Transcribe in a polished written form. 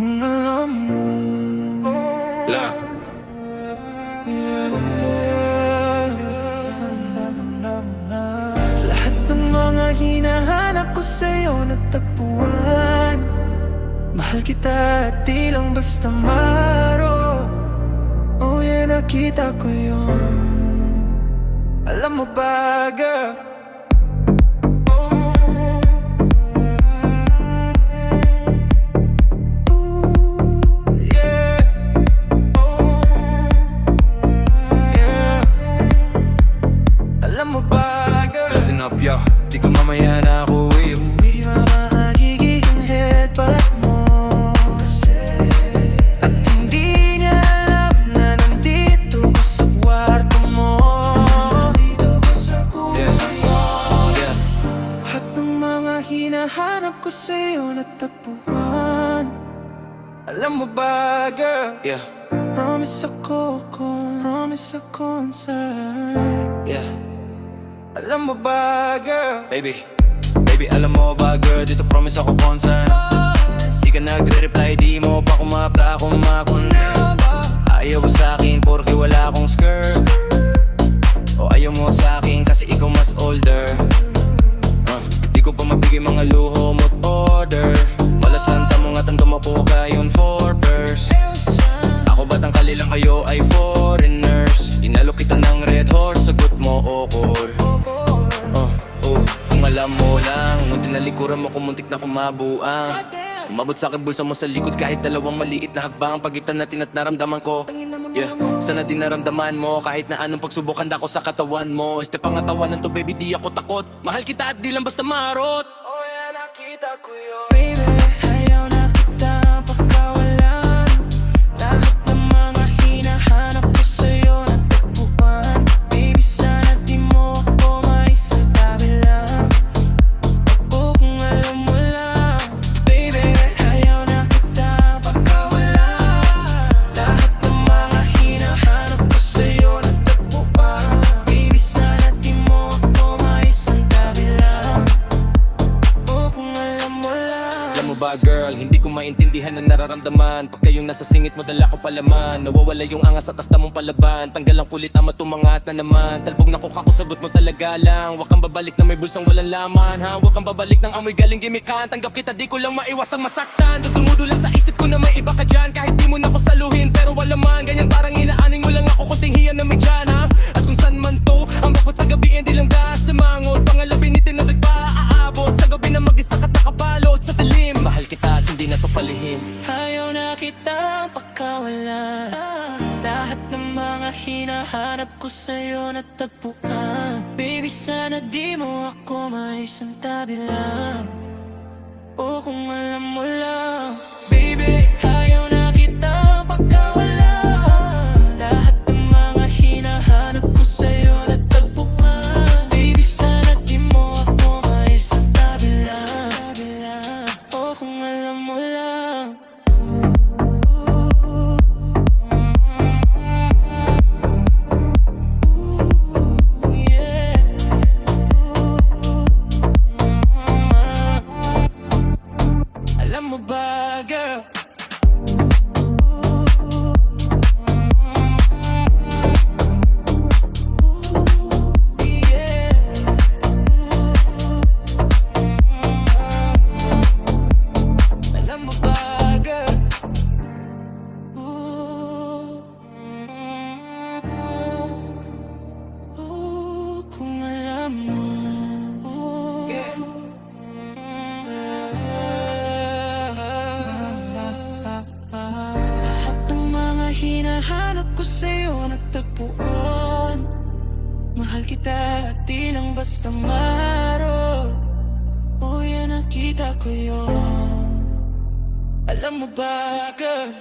Kung alam mo, La, yeah. Lahat ng mga hinahanap ko sa'yo natagpuan. Mahal kita at di lang basta maro. Oh yeah, nakita ko yun. Alam mo ba, girl? listen up, yo. Di ko mamaya na ako uwi. Uwi na makagiging headbutt mo kasi. At hindi niya alam na nandito ko sa kwarto mo. Nandito ko sa kulay mo. Yeah. Lahat ng mga hinahanap ko sa'yo natagpuan. Alam mo ba, girl? Yeah. Promise ako sa'yo. Yeah. Alam mo ba, girl? Baby, alam mo ba, girl? Dito promise ako concern. Di ka nagre-reply, di mo pa kumapla kung makunin. Ayaw mo sa'kin porque wala akong skirt. O ayaw mo sa'kin kasi ikaw mas older. Di ko pa mabigay mga luho mo't order. Malasanta mo nga tanda mo po kayon for verse. Ako ba't ang kalilang kayo ay foreigners? Inalo kita ng red horse, sagot mo okor. Kung alam mo lang, nung tinalikuran mo kumuntik na kumabuang. Umabot sa akin bulsa mo sa likod kahit dalawang maliit na hakbang pagitan natin at naramdaman ko. Yeah, sana din naramdaman mo kahit na anong pagsubok handa ko sa katawan mo. Este pangatawanan to baby, di ako takot. Mahal kita at di lang basta marot. Oh yeah, nakita ko yun. Baby, ayaw na kita pagkawalan. Lahat ng mga hinahanap ko sa'yo natagpuan. Baby, sana di mo ako maisasabi lang. O kung alam mo lang. Baby, ayaw na kita pagkawalan. Lahat ng mga hinahanap ko sa'yo natagpuan. Baby, sana di mo ako maisasabi lang. O kung alam mo lang. Alam mo ba, girl, hindi ko maintindihan ang nararamdaman. Pag kayong nasa singit mo dala ko palaman. Nawawala yung angas sa kasta mong palaban. Tanggal ang kulit ama tumangat na naman. Talbog na kuka ko, sagot mo talaga lang. Huwag kang babalik na may bulsang walang laman, ha? Huwag kang babalik ng amoy galing gimikan. Tanggap kita, di ko lang maiwasang masaktan. Dudumudulan sa isip ko na may iba ka dyan. Kahit di mo na ko saluhin, pero wala man. Ganyan parang inaaning mo lang ako, kunting hiyan na may dyan, ha? At kung saan man to, ang bakot sa gabi, hindi lang dahas sa mangot. Pangalabi ni tinadag pa aabot. Sa gabi na mag-isa ka nakabalot sa talim. Mahal kita at hindi na to palihim. Ayaw na kitang pagkawalan. Lahat ng mga hinahanap ko sa'yo natagpuan. Baby, sana di mo ako maisantabi lang. O kung alam mo lang. Baby, ayaw na kitang pagkawalan. Lahat ng mga hinahanap ko sa'yo natagpuan. Baby, sana di mo ako maisantabi lang. O kung alam mo lang. Alam mo ba, girl? Alam mo ba, girl? Kung alam mo. Lahat ng mga hinahanap ko sa'yo natagpuan. Mahal kita at di lang basta maro. Oh yeah, nakita ko yun. Alam mo ba, girl?